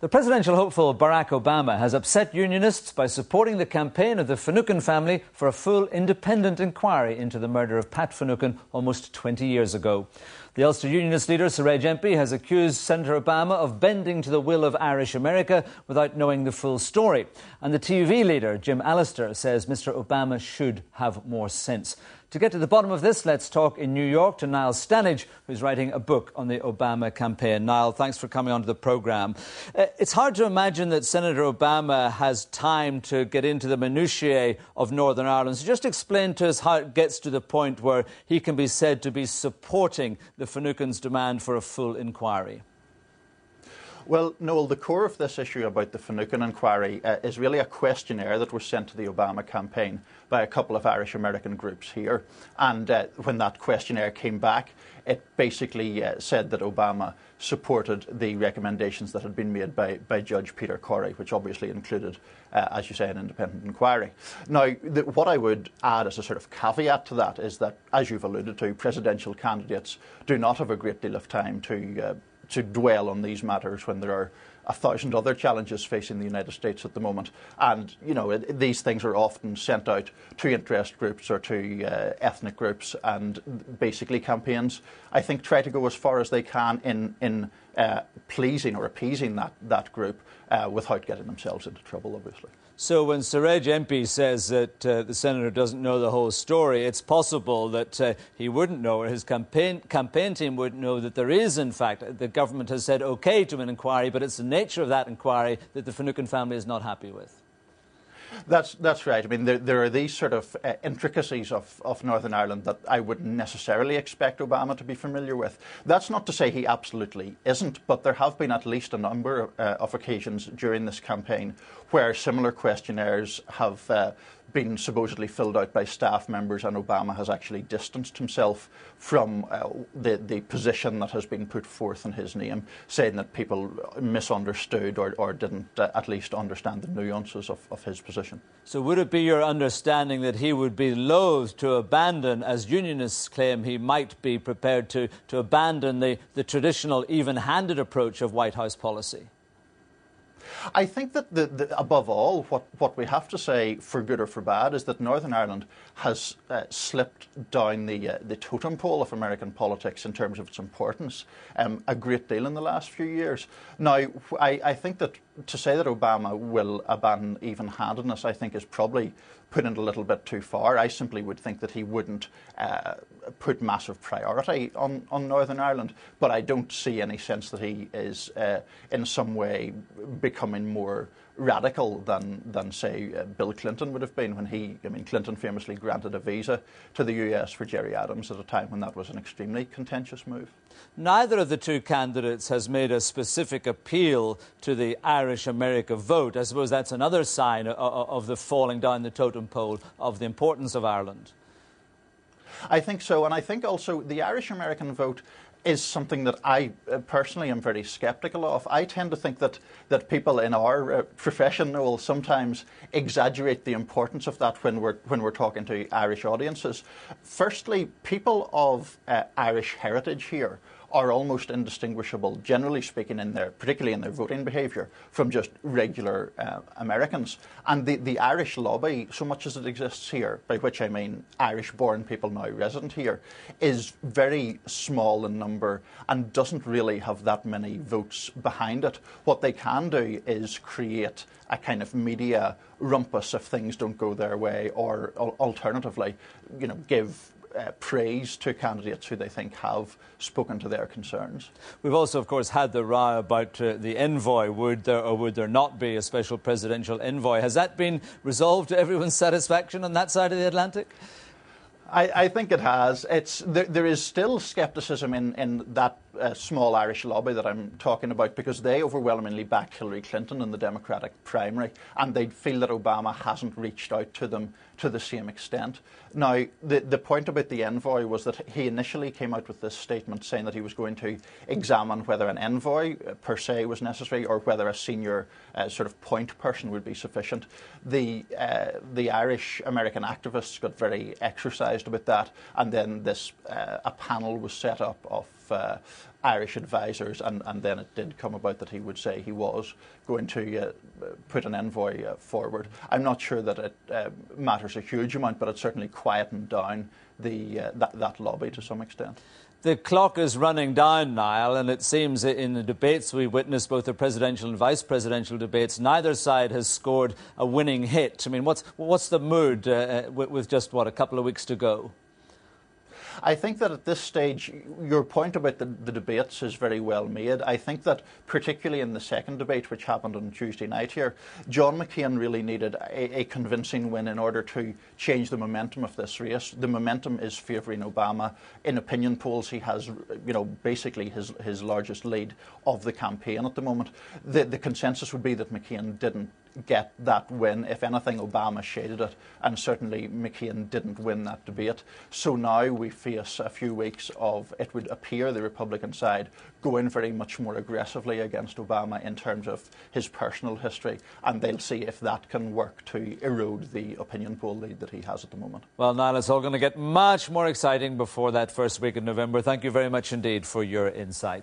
The presidential hopeful Barack Obama has upset unionists by supporting the campaign of the Finucane family for a full independent inquiry into the murder of Pat Finucane almost 20 years ago. The Ulster Unionist leader, Siraj MP, has accused Senator Obama of bending to the will of Irish America without knowing the full story. And the TV leader, Jim Allister, says Mr Obama should have more sense. To get to the bottom of this, let's talk in New York to Niall Stanage, who's writing a book on the Obama campaign. Niall, thanks for coming onto the programme. It's hard to imagine that Senator Obama has time to get into the minutiae of Northern Ireland. So just explain to us how it gets to the point where he can be said to be supporting the Finucane's demand for a full inquiry. Well, Noel, the core of this issue about the Finucane inquiry is really a questionnaire that was sent to the Obama campaign by a couple of Irish American groups here. And when that questionnaire came back, it basically said that Obama supported the recommendations that had been made by Judge Peter Corey, which obviously included, as you say, an independent inquiry. Now, what I would add as a sort of caveat to that is that, as you've alluded to, presidential candidates do not have a great deal of time to dwell on these matters when there are 1,000 other challenges facing the United States at the moment. And, you know, these things are often sent out to interest groups or to ethnic groups, and basically campaigns, I think, try to go as far as they can in pleasing or appeasing that group without getting themselves into trouble, obviously. So when Siraj MP says that the Senator doesn't know the whole story, it's possible that he wouldn't know, or his campaign team wouldn't know, that there is, in fact, the government has said OK to an inquiry, but it's the nature of that inquiry that the Finucane family is not happy with. That's right. I mean, there are these sort of intricacies of Northern Ireland that I wouldn't necessarily expect Obama to be familiar with. That's not to say he absolutely isn't, but there have been at least a number of occasions during this campaign where similar questionnaires have been supposedly filled out by staff members, and Obama has actually distanced himself from the position that has been put forth in his name, saying that people misunderstood or didn't at least understand the nuances of his position. So would it be your understanding that he would be loath to abandon, as unionists claim he might be prepared to abandon the traditional even-handed approach of White House policy? I think that above all, what we have to say, for good or for bad, is that Northern Ireland has slipped down the totem pole of American politics in terms of its importance a great deal in the last few years. Now, I think that to say that Obama will abandon even-handedness, I think, is probably putting it a little bit too far. I simply would think that he wouldn't put massive priority on Northern Ireland, but I don't see any sense that he is in some way becoming more radical than say, Bill Clinton would have been when Clinton famously granted a visa to the US for Gerry Adams at a time when that was an extremely contentious move. Neither of the two candidates has made a specific appeal to the Irish America vote. I suppose that's another sign of the falling down the totem pole of the importance of Ireland. I think so, and I think also the Irish American vote is something that I personally am very sceptical of. I tend to think that people in our profession will sometimes exaggerate the importance of that when we're talking to Irish audiences. Firstly, people of Irish heritage here are almost indistinguishable, generally speaking, particularly in their voting behaviour, from just regular Americans. And the Irish lobby, so much as it exists here, by which I mean Irish-born people now resident here, is very small in number and doesn't really have that many votes behind it. What they can do is create a kind of media rumpus if things don't go their way, or alternatively, give praise to candidates who they think have spoken to their concerns. We've also, of course, had the row about the envoy. Would there or would there not be a special presidential envoy? Has that been resolved to everyone's satisfaction on that side of the Atlantic? I think it has. There is still scepticism in that small Irish lobby that I'm talking about, because they overwhelmingly backed Hillary Clinton in the Democratic primary, and they feel that Obama hasn't reached out to them to the same extent. Now, the point about the envoy was that he initially came out with this statement saying that he was going to examine whether an envoy per se was necessary or whether a senior sort of point person would be sufficient. The Irish American activists got very exercised about that, and then a panel was set up of Irish advisers, and then it did come about that he would say he was going to put an envoy forward. I'm not sure that it matters a huge amount, but it certainly quietened down that lobby to some extent. The clock is running down, Niall, and it seems in the debates we witnessed, both the presidential and vice presidential debates, neither side has scored a winning hit. I mean, what's the mood with just, a couple of weeks to go? I think that at this stage, your point about the debates is very well made. I think that particularly in the second debate, which happened on Tuesday night here, John McCain really needed a convincing win in order to change the momentum of this race. The momentum is favouring Obama. In opinion polls, he has, basically his largest lead of the campaign at the moment. The consensus would be that McCain didn't get that win. If anything, Obama shaded it, and certainly McCain didn't win that debate. So now we face a few weeks of, it would appear, the Republican side going very much more aggressively against Obama in terms of his personal history, and they'll see if that can work to erode the opinion poll lead that he has at the moment. Well, Niall, it's all going to get much more exciting before that first week in November. Thank you very much indeed for your insight.